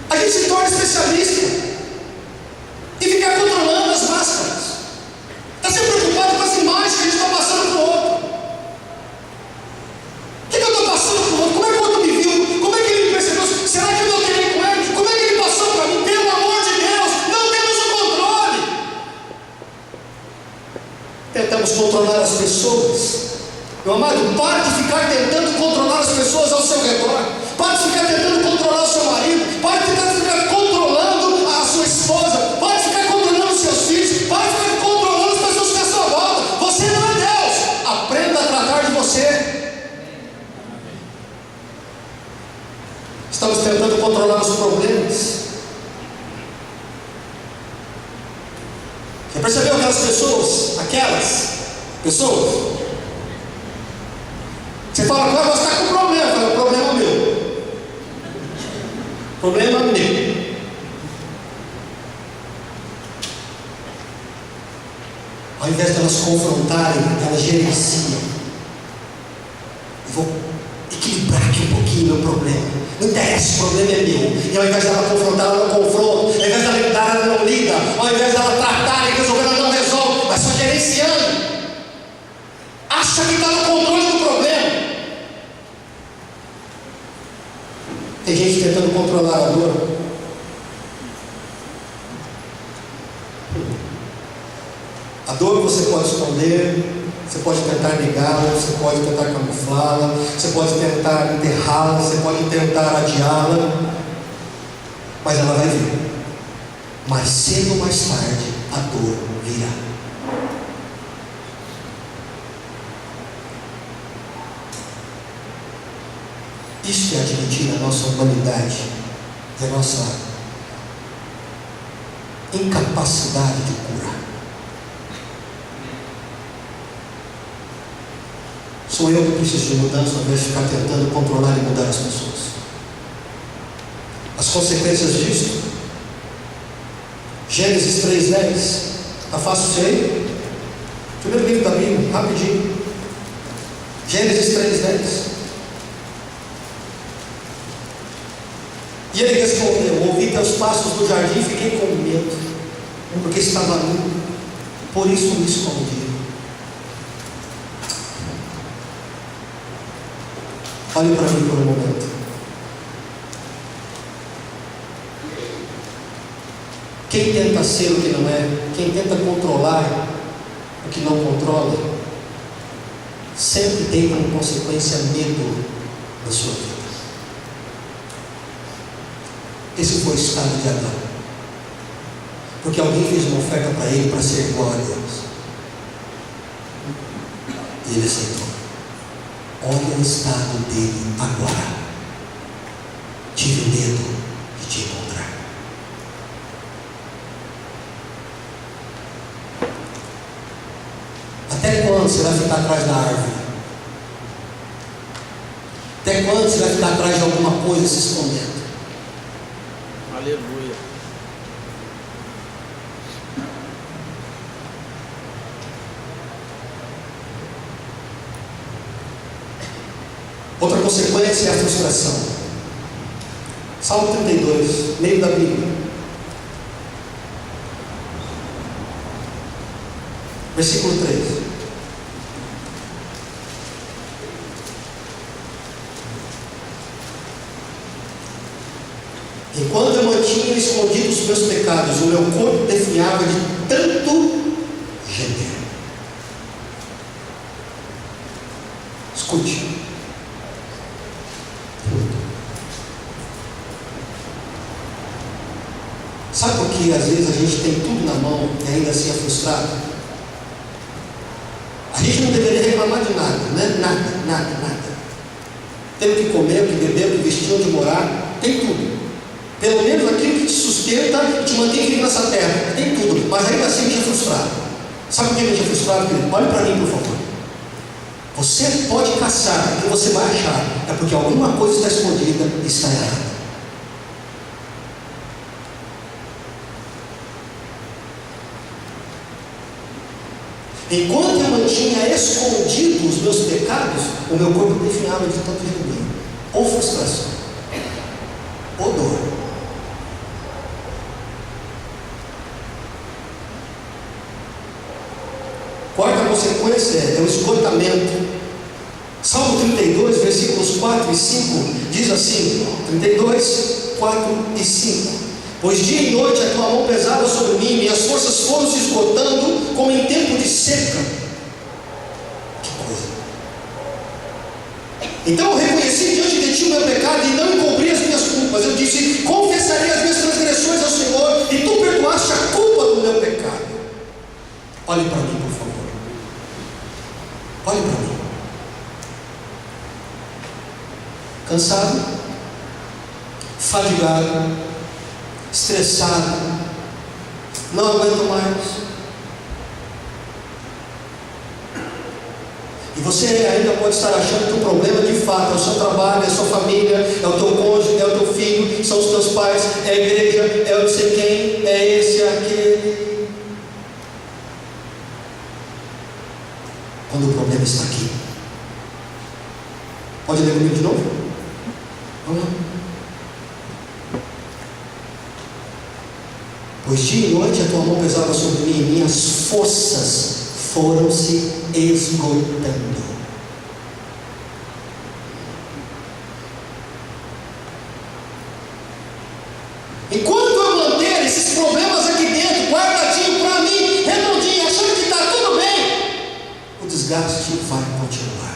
A gente se torna especialista e fica controlando as máscaras. Está sempre preocupado com as imagens que a gente está passando para o outro. O que eu estou passando para o outro? Como é que o outro me viu? Como é que ele me percebeu? Será que eu não queria com ele? Como é que ele passou para mim? Pelo amor de Deus, não temos o controle. Tentamos controlar as pessoas. Meu amado, pare de ficar tentando controlar as pessoas ao seu redor. Pare de ficar tentando controlar o seu marido. Pare de ficar controlando a sua esposa. Pare de ficar controlando os seus filhos. Pare de ficar controlando as pessoas que estão à sua volta. Você não é Deus. Aprenda a tratar de você. Estamos tentando controlar os problemas. Você percebeu aquelas pessoas? Você fala: agora você está com problema. Fala: o problema é meu. Problema meu. Ao invés de elas confrontarem, elas gerenciam. Eu vou equilibrar aqui um pouquinho meu problema. Não interessa, o problema é meu. E ao invés dela confrontar, ela não confronta. Ao invés dela lidar, ela não lida. Ao invés dela tratar e resolver, ela não resolve. Mas só gerenciando. Acha que está no controle do problema. Tem gente tentando controlar a dor. A dor você pode esconder, você pode tentar negá-la, você pode tentar camuflá-la, você pode tentar enterrá-la, você pode tentar adiá-la, mas ela vai vir. Mais cedo ou mais tarde, a dor virá. Isso é admitir a nossa humanidade e a nossa incapacidade de curar. Sou eu que preciso de mudança ao invés de ficar tentando controlar e mudar as pessoas. As consequências disso, Gênesis 3:10, está fácil isso aí? Primeiro livro da Bíblia, rapidinho. Gênesis 3:10. E ele respondeu: ouvi teus passos no jardim e fiquei com medo, porque estava nu, por isso me escondi. Olhe para mim por um momento. Quem tenta ser o que não é, quem tenta controlar o que não controla, sempre tem como consequência medo da sua vida. Esse foi o estado de Adão, porque alguém fez uma oferta para ele para ser igual a Deus, e ele aceitou. Olha o estado dele agora. Tive medo de te encontrar. Até quando você vai ficar atrás da árvore? Até quando você vai ficar atrás de alguma coisa se escondendo? Aleluia. Outra consequência é a frustração. Salmo 32, meio da Bíblia. Versículo 3. Enquanto eu mantinha escondido os meus pecados, o meu corpo definhava de tanto gemer. Escute. Sabe por que às vezes a gente tem tudo na mão e ainda assim é frustrado? A gente não deveria reclamar de nada, né? Nada. Tem o que comer, o que beber, o que vestir, onde morar, tem tudo. Pelo menos aquilo que te sustenta e te mantém vivo nessa terra, tem tudo, mas ainda assim a gente é frustrado. Sabe por que a gente é frustrado, querido? Olhe para mim, por favor. Você pode caçar, o que você vai achar é porque alguma coisa está escondida e está errada. Enquanto eu mantinha escondido os meus pecados, o meu corpo definhava de tanto remoer, ou frustração, ou dor. Quarta consequência é o esgotamento. Salmo 32, versículos 4 e 5 diz assim: 32, 4 e 5: pois dia e noite a tua mão pesava sobre mim, minhas forças foram se esgotando como em tempo de seca. Que coisa! Então eu reconheci diante de ti o meu pecado e não encobri as minhas culpas. Eu disse: confessarei as minhas transgressões ao Senhor, e tu perdoaste a culpa do meu pecado. Olhe para mim, por favor. Olhe para mim. Cansado, fadigado, estressado, não aguento mais. E você ainda pode estar achando que o problema de fato é o seu trabalho, é a sua família, é o teu cônjuge, é o teu filho, são os teus pais, é a igreja, é o não sei quem, é esse, é aquele. Quando o problema está aqui. Pode ler comigo de novo? Vamos lá. Pois dia e noite a tua mão pesava sobre mim, e minhas forças foram se esgotando. Enquanto eu manter esses problemas aqui dentro, guardadinho para mim, redondinho, achando que está tudo bem, o desgaste desgaste vai continuar,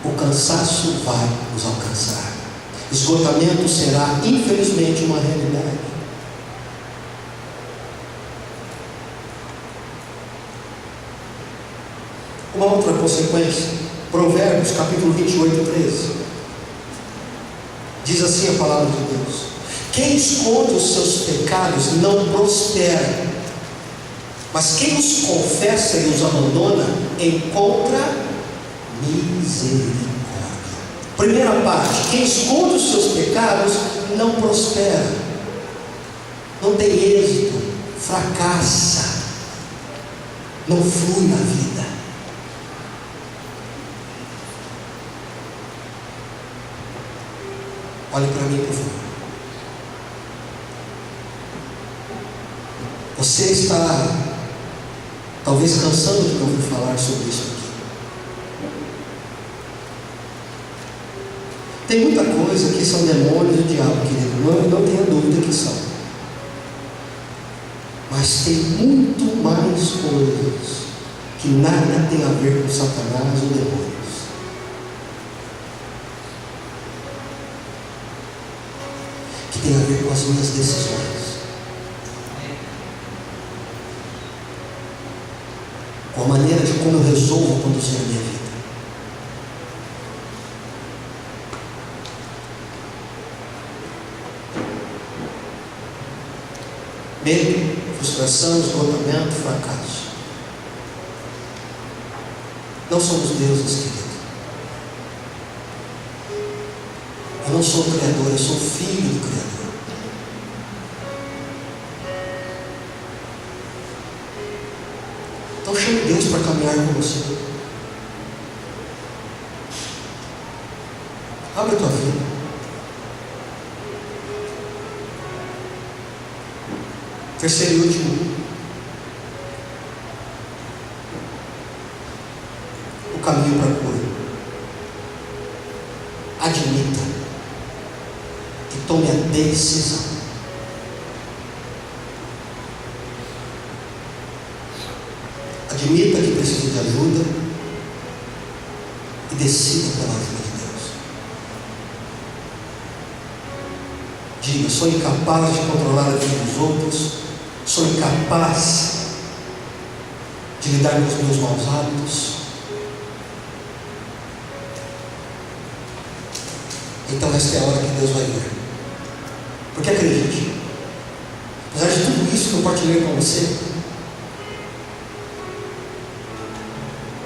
o cansaço vai nos alcançar, esgotamento será infelizmente uma realidade. Uma outra consequência, Provérbios capítulo 28, 13, diz assim a palavra de Deus: quem esconde os seus pecados não prospera, mas quem os confessa e os abandona encontra misericórdia. Primeira parte, quem esconde os seus pecados não prospera, não tem êxito, fracassa, não flui na vida. Olhe para mim, por favor. Você está talvez cansando de ouvir falar sobre isso aqui. Tem muita coisa que são demônios do diabo, querido, não tenha dúvida que são. Mas tem muito mais coisas que nada tem a ver com Satanás ou demônios. Que tem a ver com as minhas decisões, com a maneira de como eu resolvo conduzir a minha vida. Medo, frustração, esgotamento, fracasso. Não somos deuses, querido. Eu não sou o Criador, eu sou filho do Criador. Então chame Deus para caminhar com você. Abre a tua vida. Terceiro e último, o caminho para a cura. Admita e tome a decisão. Admita que precisa de ajuda e decida pela ajuda de Deus. Diga: sou incapaz de controlar a vida dos outros, sou incapaz de lidar com os meus maus hábitos. Então esta é a hora que Deus vai vir. Porque acredite, apesar de tudo isso que eu partilhei com você,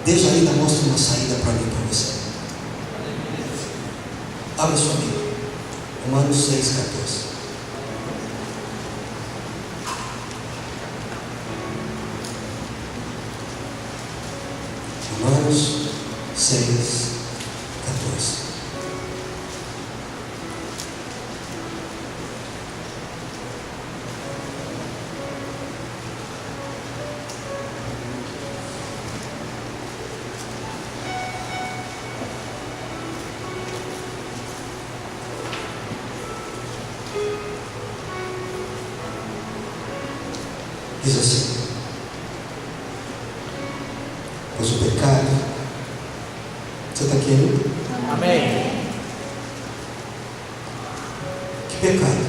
Deus ainda mostra uma saída para mim e para você. Abra sua Bíblia, Romanos 6,14. Romanos 6,14. Diz assim: pois o pecado, você está aqui ainda? Amém. Que pecado?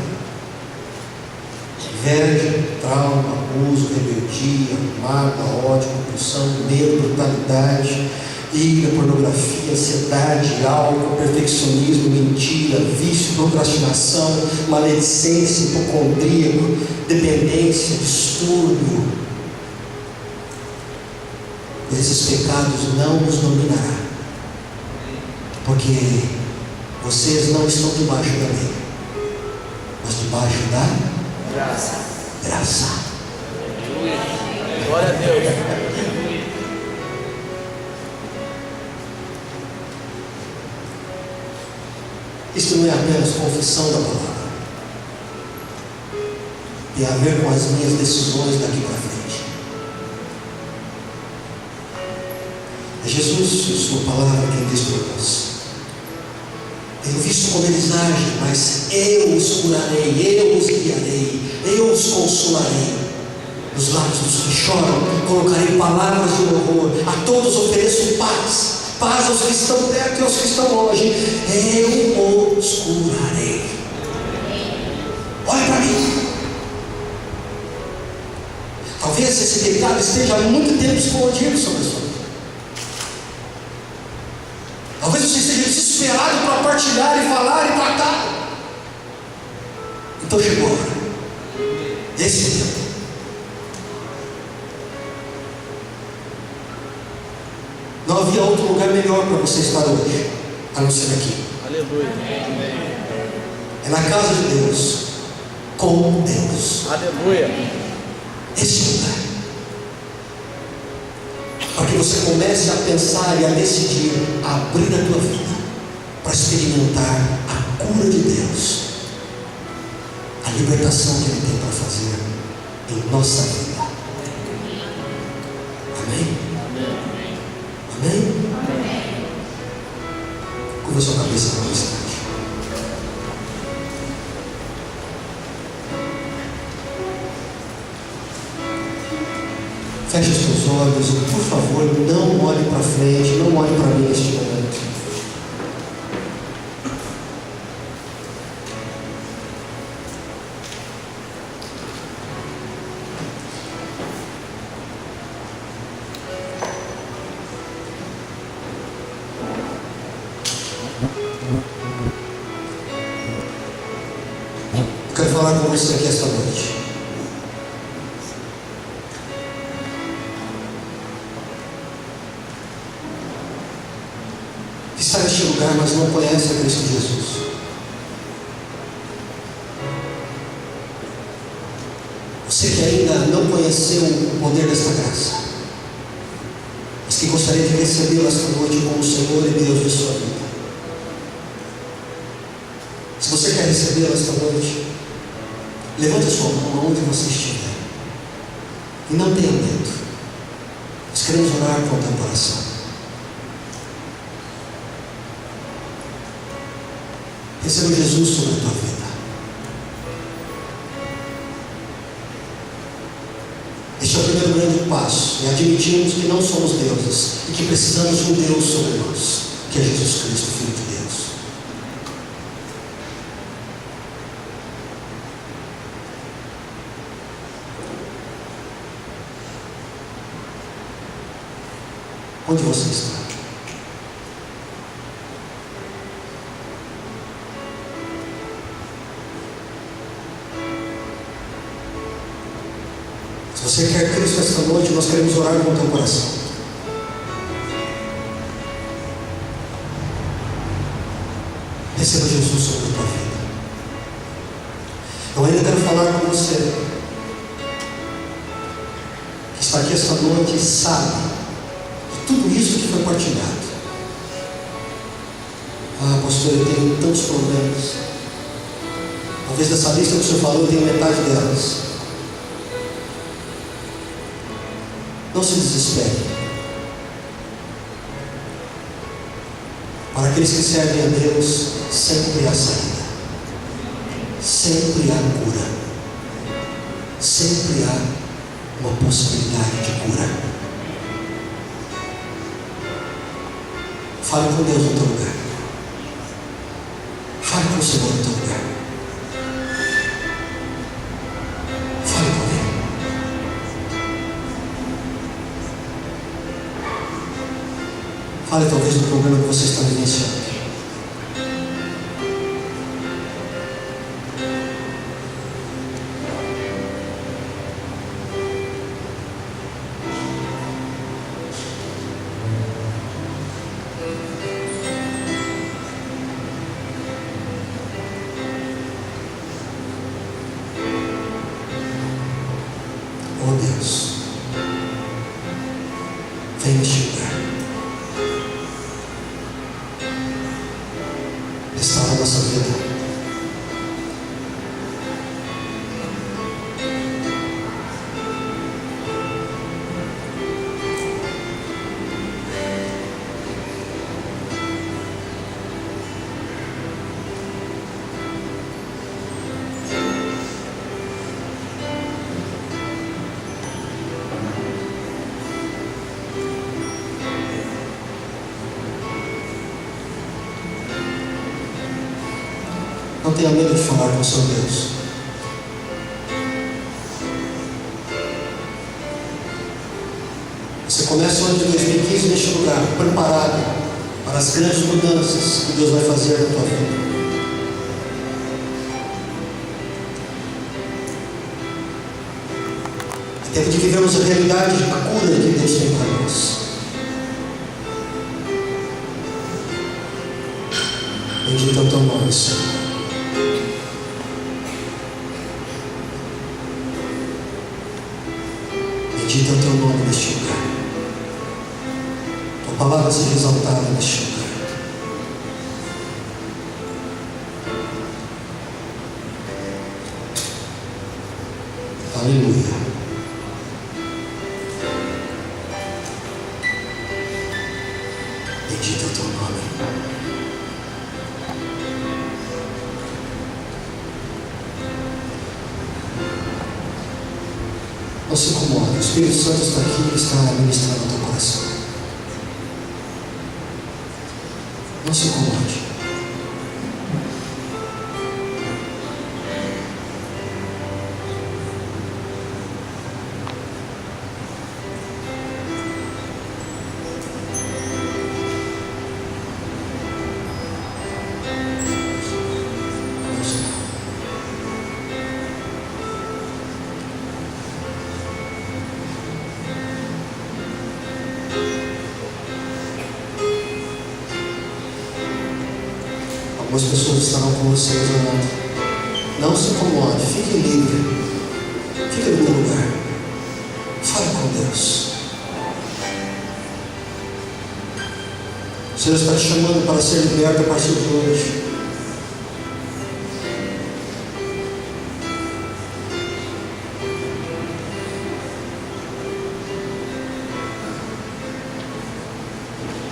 Inveja, trauma, abuso, rebeldia, mágoa, ódio, compulsão, medo, brutalidade, ira, pornografia, ansiedade, álcool, perfeccionismo, mentira, vício, procrastinação, maledicência, hipocondríaco, dependência, distúrbio. Esses pecados não nos dominarão, porque vocês não estão debaixo da lei, mas debaixo da graça. Glória a Deus. Isso não é apenas confissão da palavra, tem a ver com as minhas decisões daqui para frente. É Jesus e sua palavra quem diz para nós: tenho visto como eles agem, mas eu os curarei, eu os guiarei, eu os consolarei. Nos lábios dos que choram, colocarei palavras de louvor. A todos ofereço paz. Paz aos que estão perto e aos que estão longe. Eu os curarei. Olha para mim. Talvez esse pecado esteja há muito tempo escondido sobre a sua vida. Talvez você esteja desesperado para partilhar e falar e tratar. Então chegou a hora. Esse é o tempo. Não havia outro lugar melhor para você estar hoje, a não ser aqui. Aleluia. É na casa de Deus, com Deus. Aleluia. Esse é o lugar. Para que você comece a pensar e a decidir abrir a tua vida para experimentar a cura de Deus, a libertação que Ele tem para fazer em nossa vida. Amém? Amém? Curva sua cabeça para um instante. Feche os teus olhos e, por favor, não olhe para frente, não olhe para mim neste momento. Eu quero falar com você aqui esta noite. Está neste lugar, mas não conhece a Cristo Jesus. Você que ainda não conheceu o poder desta graça, mas que gostaria de recebê-lo esta noite como Senhor e Deus de sua vida. Se você quer recebê-lo esta noite, levante a sua mão aonde você estiver e não tenha medo. Nós queremos orar com a tua oração. Receba Jesus sobre a tua vida. Este é o primeiro grande passo, é admitirmos que não somos deuses e que precisamos de um Deus sobre nós, que é Jesus Cristo, Filho de Deus. Onde você está? Se você quer Cristo esta noite, nós queremos orar com o teu coração. Receba Jesus sobre a tua vida. Eu ainda quero falar com você que está aqui esta noite e sabe de tudo isso que foi partilhado. Ah, pastor, eu tenho tantos problemas. Talvez dessa lista que o senhor falou, eu tenho metade delas. Não se desespere. Para aqueles que servem a Deus, sempre há saída, sempre há cura, sempre há uma possibilidade de cura. Fale com Deus no teu lugar. Fale com o Senhor no teu lugar. Fale com Ele. Fale talvez do problema que você está vivenciando. Oh Deus, vem neste lugar. Restaura a nossa vida. Não tenha medo de falar com o seu Deus. Você começa o ano de 2015 neste lugar, preparado para as grandes mudanças que Deus vai fazer na tua vida. É tempo de vivermos a realidade de cura que Deus tem para nós. Bendito é o teu nome, Senhor. Bendito é o teu nome neste lugar. Tua palavra seja exaltada neste lugar. Aleluia. Bendito é o teu nome. Não se incomode, o Espírito Santo está aqui e está ministrando o teu coração. Não se incomode. Algumas pessoas estarão com vocês orando. Não se incomode, fique livre. Fique no meu lugar. Fale com Deus. O Senhor está te chamando para ser liberto a partir de hoje.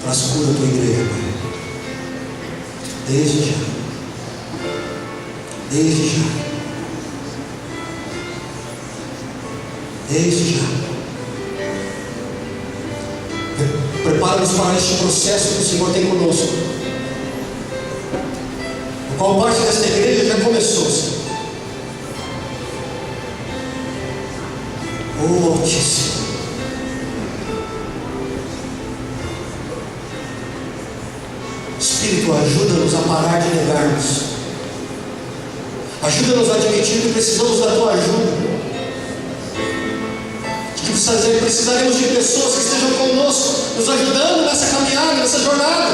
Traz cura a tua igreja, Pai. Desde já. Desde já. Desde já. Prepara-nos para este processo que o Senhor tem conosco. O qual parte desta igreja já começou, Senhor. Oh Altíssimo. Espírito, ajuda-nos a parar de negarmos. Ajuda-nos a admitir que precisamos da tua ajuda. Que precisaremos de pessoas que estejam conosco, nos ajudando nessa caminhada, nessa jornada.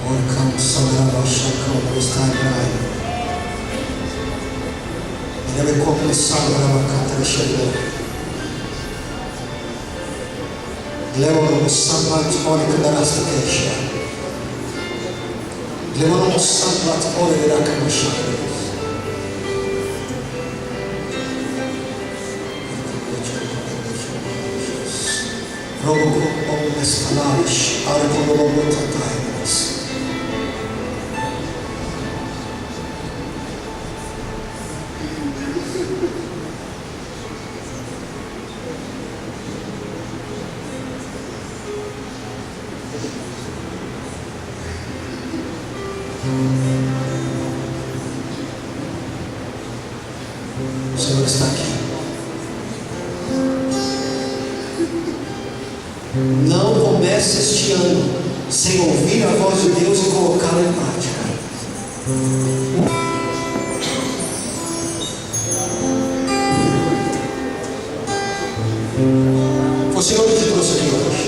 Orcão, sagrado, chacão, gostar, deve começar a vacata de chegar. Leva o santo óleo que dará esta queixa. Leva o santo óleo que dará a camacha. Rogo com as palavras, agora com o lobo tratai-nos. O Senhor está aqui. Não comece este ano sem ouvir a voz de Deus e colocá-la em prática. Foi o Senhor que te trouxe aqui hoje.